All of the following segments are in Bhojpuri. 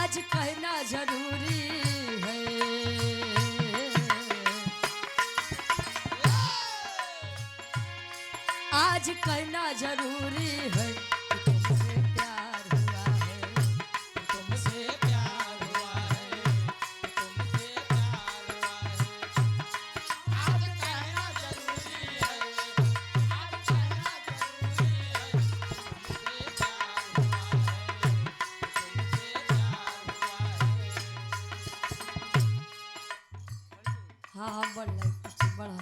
आज कहना जरूरी है, आज कहना जरूरी है कि तुमसे प्यार हुआ है, तुमसे प्यार हुआ है, तुमसे प्यार हुआ है। आज कहना जरूरी है, आज कहना जरूरी है, तुमसे प्यार हुआ है, तुमसे प्यार हुआ है। हाँ हाँ बढ़ रहा बढ़ा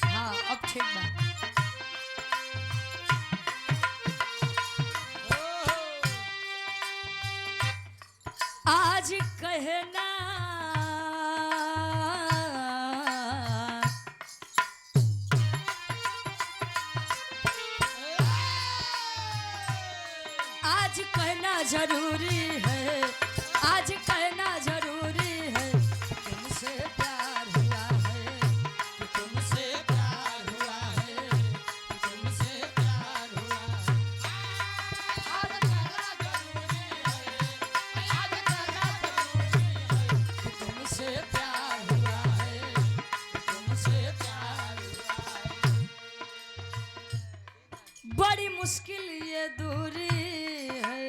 हाँ अब ठीक बा। आज कहना आज कहना जरूरी है, आज कहना जरूरी है तुमसे प्यार हुआ है, तुमसे प्यार हुआ है, तुमसे प्यार हुआ है। आज कहना जरूरी है, आज कहना जरूरी है तुमसे प्यार हुआ है, तुमसे प्यार हुआ है। बड़ी मुश्किल ये दूरी है,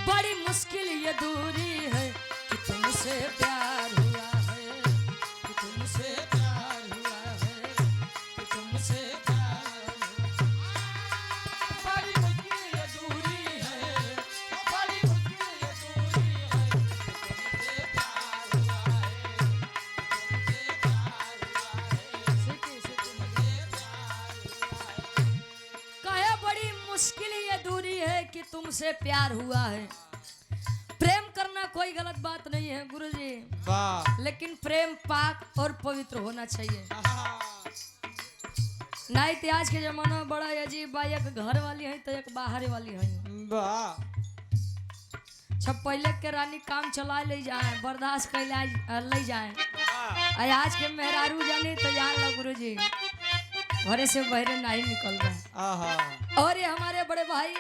बड़ी मुश्किल ये दूरी है कि तुमसे प्यार हुआ है, कि तुमसे प्यार हुआ है, कि तुमसे प्यार हुआ है। बड़ी मुश्किल ये दूरी है, बड़ी मुश्किल ये दूरी है कि तुमसे प्यार हुआ है, तुमसे प्यार हुआ है, तुमसे प्यार हुआ है। कहे बड़ी मुश्किल ये दूरी है कि तुमसे प्यार हुआ है। प्रेम करना कोई गलत बात नहीं है गुरुजी, लेकिन प्रेम पाक और पवित्र होना चाहिए। नहीं तो आज के जमाना में बड़ा अजीब बा, एक घर वाली है तो एक बाहर वाली है। सब पहले के रानी काम चला ले जाए, बर्दाश्त कर ले जाए, आज के मेहरारू जानी तो जान लो गुरुजी घरे से बहरे नहीं निकल रहा। और ये हमारे बड़े भाई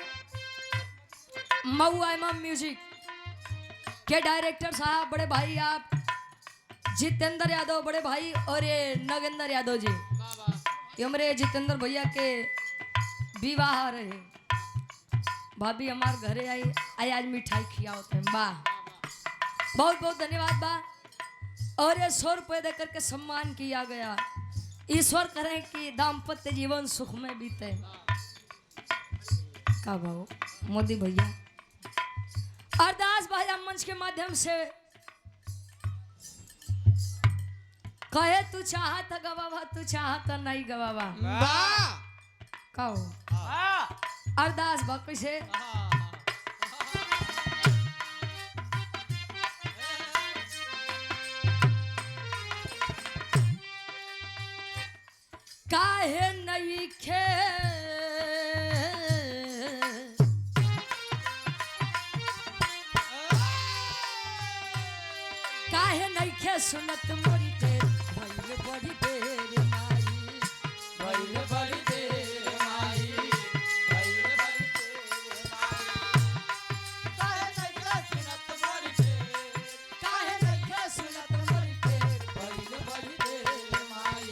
मऊ एम म्यूजिक के डायरेक्टर साहब, बड़े भाई आप जितेंद्र यादव बड़े भाई, और ये नगेंद्र यादव जी, ये हमारे जितेंद्र भैया के विवाह रहे। भाभी हमारे घरे आई आज मिठाई खियाओ थे, वाह बहुत बहुत धन्यवाद बा। और ये 100 रुपये देकर के सम्मान किया गया। ईश्वर करें कि दाम्पत्य जीवन सुख में बीते। का भाव मोदी भैया अरदास भाई मंच के माध्यम से कहे तू चाहत गवावा, तू चाहत नहीं गवावा। कहो अरदास बा कैसे काहे नहीं खे काहे नहीं खे सुनत मोरी के भइल बड़ी देर माई, भइल बड़ी देर माई, भइल बड़ी देर माई। काहे नहीं खे सुनत मोरी के, काहे नहीं खे सुनत मोरी के भइल बड़ी देर माई,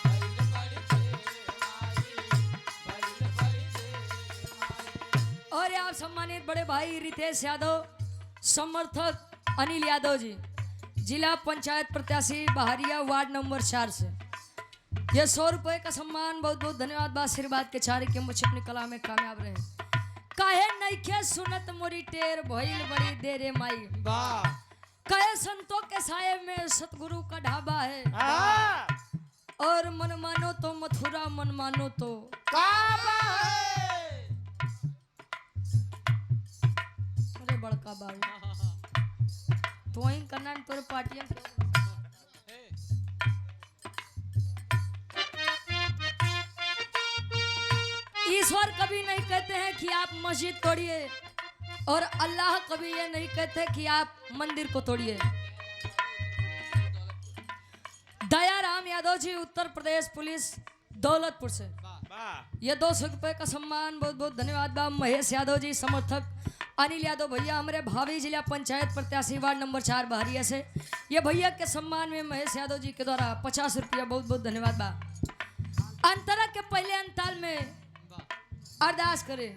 भइल बड़ी देर माई, भइल बड़ी देर माई। और आप सम्मानित बड़े भाई रितेश यादव, समर्थक अनिल यादव जी, जिला पंचायत प्रत्याशी बहरिया वार्ड नंबर 4 से ये 100 रुपये का सम्मान बहुत बहुत धन्यवाद बा। आशीर्वाद के चारे के मुझे अपनी कला में कामयाब रहे। काहे नइखे सुनत मोरी टेर भइल बड़ी देरे माई, कहे संतों के साये में सतगुरु का ढाबा है, और मन मानो तो मथुरा, मन मानो तो काबा है। अरे बड़का बाबू तो वहीं करना तोरे पार्टियां ईश्वर कभी नहीं कहते हैं कि आप मस्जिद तोड़िए, और अल्लाह कभी ये नहीं कहते कि आप मंदिर को तोड़िए। दयाराम यादव जी उत्तर प्रदेश पुलिस दौलतपुर से ये 200 रुपए का सम्मान बहुत बहुत धन्यवाद बा। महेश यादव जी समर्थक अनिल यादव भैया हमारे भावी जिला पंचायत प्रत्याशी वार्ड नंबर 4 बहरिया से ये भैया के सम्मान में महेश यादव जी के द्वारा 50 रुपया बहुत बहुत धन्यवाद बा। अंतरा के पहले अंताल में अरदास करे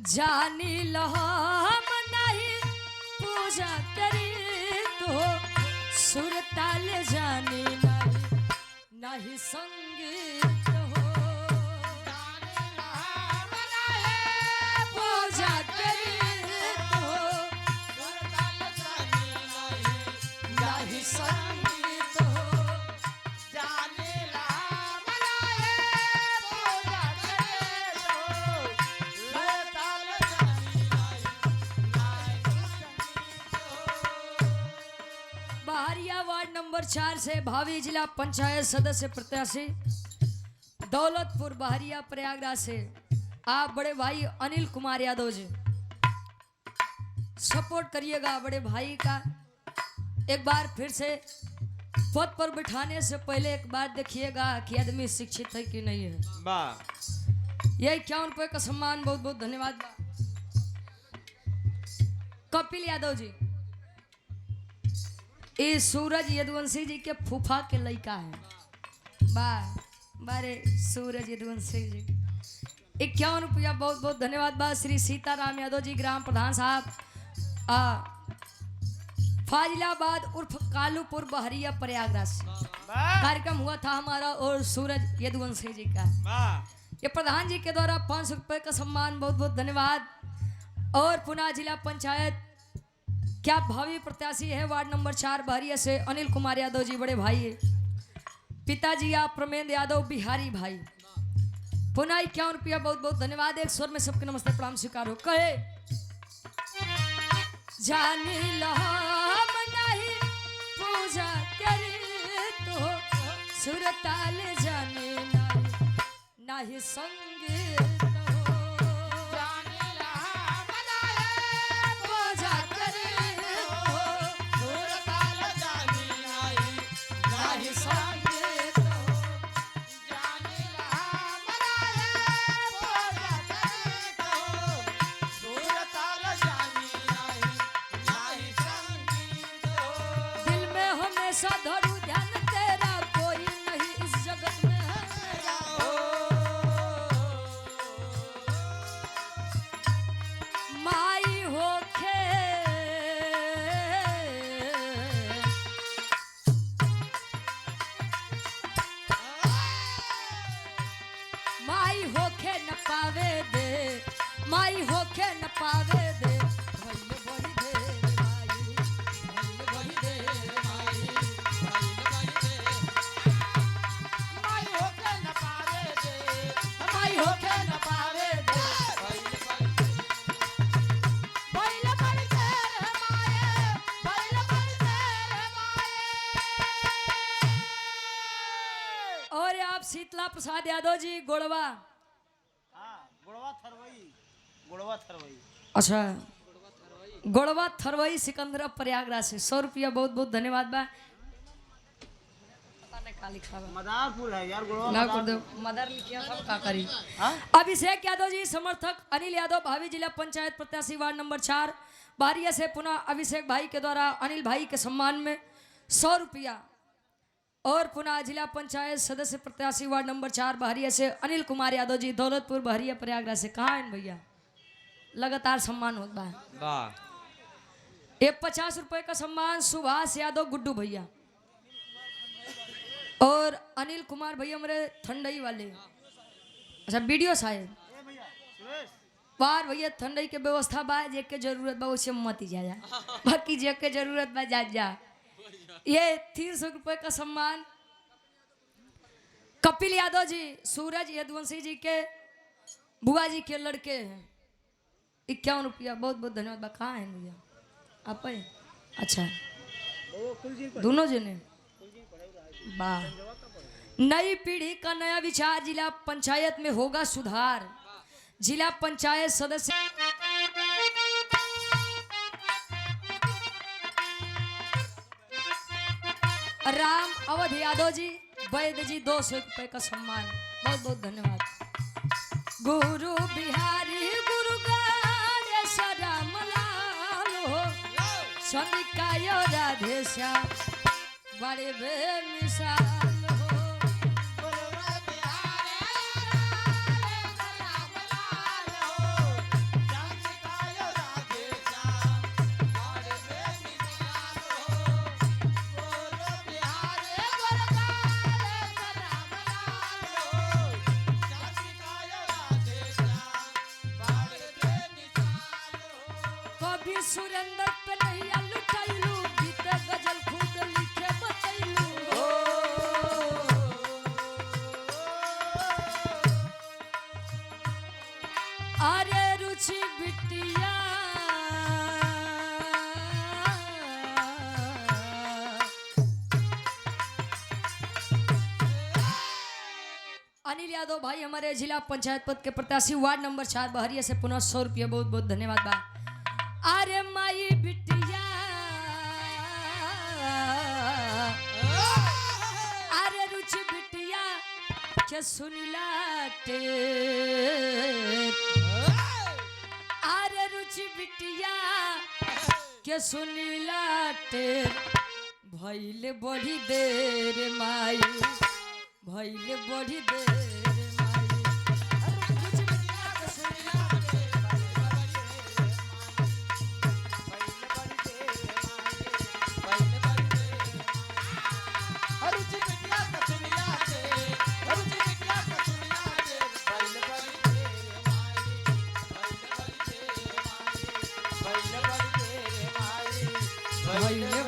जानी लहम नहीं पूजा करी तो सुरताल जानी नहीं नहीं संगीत हो पूजा करी तो नहीं संगीत हो बहरिया वार्ड नंबर 4 से भावी जिला पंचायत सदस्य प्रत्याशी दौलतपुर बहरिया प्रयागराज से आप बड़े भाई अनिल कुमार यादव जी सपोर्ट करिएगा बड़े भाई का। एक बार फिर से पद पर बिठाने से पहले एक बार देखिएगा कि आदमी शिक्षित है कि नहीं है। यही 51 रुपये का सम्मान बहुत बहुत धन्यवाद। कपिल यादव जी ये सूरज यदुवंशी जी के फूफा के लड़का है। बारे सूरज यदुवंशी जी 51 रुपया बहुत बहुत धन्यवाद बा। श्री सीताराम यादव जी ग्राम प्रधान साहब फाजिलाबाद उर्फ कालूपुर बहरिया प्रयागराज कार्यक्रम हुआ था हमारा और सूरज यदुवंशी जी का ये प्रधान जी के द्वारा 500 रुपये का सम्मान बहुत बहुत धन्यवाद। और पुनः जिला पंचायत क्या भावी प्रत्याशी है वार्ड नंबर 4 बहरिया से अनिल कुमार यादव जी बड़े भाई है। पिताजी आप प्रमेंद्र यादव बिहारी भाई पुनः 51 रुपया बहुत बहुत धन्यवाद। एक स्वर में सबके नमस्ते प्रणाम स्वीकार हो। कहे जानी लहम नहीं पूजा करे तो सुरताल जाने नहीं संगीत धरू ध्यान तेरा कोई नहीं इस जगत में है माई होखे माई होखे न पावे दे माई होखे न पावे दे शीतला प्रसाद यादव जी गोड़वा थरवई अच्छा गोड़वा थरवई सिकंदरा प्रयागराज से 100 रुपया बहुत बहुत धन्यवाद बा। मदारपुर है यार मदर लिखिया सब का करी। अभिषेक यादव जी समर्थक अनिल यादव भावी जिला पंचायत प्रत्याशी वार्ड नंबर 4 बहरिया से पुनः अभिषेक भाई के द्वारा अनिल भाई के सम्मान में 100 रुपया। और पुनः जिला पंचायत सदस्य प्रत्याशी वार्ड नंबर 4 बहरिया से अनिल कुमार यादव जी दौलतपुर बहरिया प्रयागराज से। कहाँ है भैया लगातार सम्मान होता है। ये 50 रुपए का सम्मान सुभाष यादव गुड्डू भैया और अनिल कुमार भैया मेरे ठंडई वाले अच्छा वीडियो साहेब बार भैया ठंडई के व्यवस्था बा जे के जरूरत बा उसे मत ही जा बाकी जे के जरूरत बा जा ये 300 रुपए का सम्मान कपिल यादव जी सूरज यदुवंशी जी के बुआ जी के लड़के हैं 51 रुपया बहुत बहुत धन्यवाद। कहाँ है भैया आप अच्छा दोनों जने वाह। नई पीढ़ी का नया विचार, जिला पंचायत में होगा सुधार। जिला पंचायत सदस्य राम अवध यादव जी, वैद्य जी, 200 रुपए का सम्मान। बहुत बहुत धन्यवाद। गुरु बिहारी गुरु गणेश राम लाल हो, सनिकायो राधे श्याम बड़े बेमिसाल हो। कभी सुरेंद्र पे नहीं लुटाइलू, गीत गजल खुद लिखे बतैलू। अरे रुचि बिटिया अनिल यादव भाई हमारे जिला पंचायत पद के प्रत्याशी, वार्ड नंबर 4 बहरिया से पुनः 100 रुपये। बहुत बहुत धन्यवाद बा। अरे माई बिटिया, अरे रुचि बिटिया के सुनिला टेर, अरे रुचि बिटिया के सुनिला टेर, भइले बड़ी देर माई, भइले बड़ी देर माई। अरे रुचि बिटिया के सुनिला भइले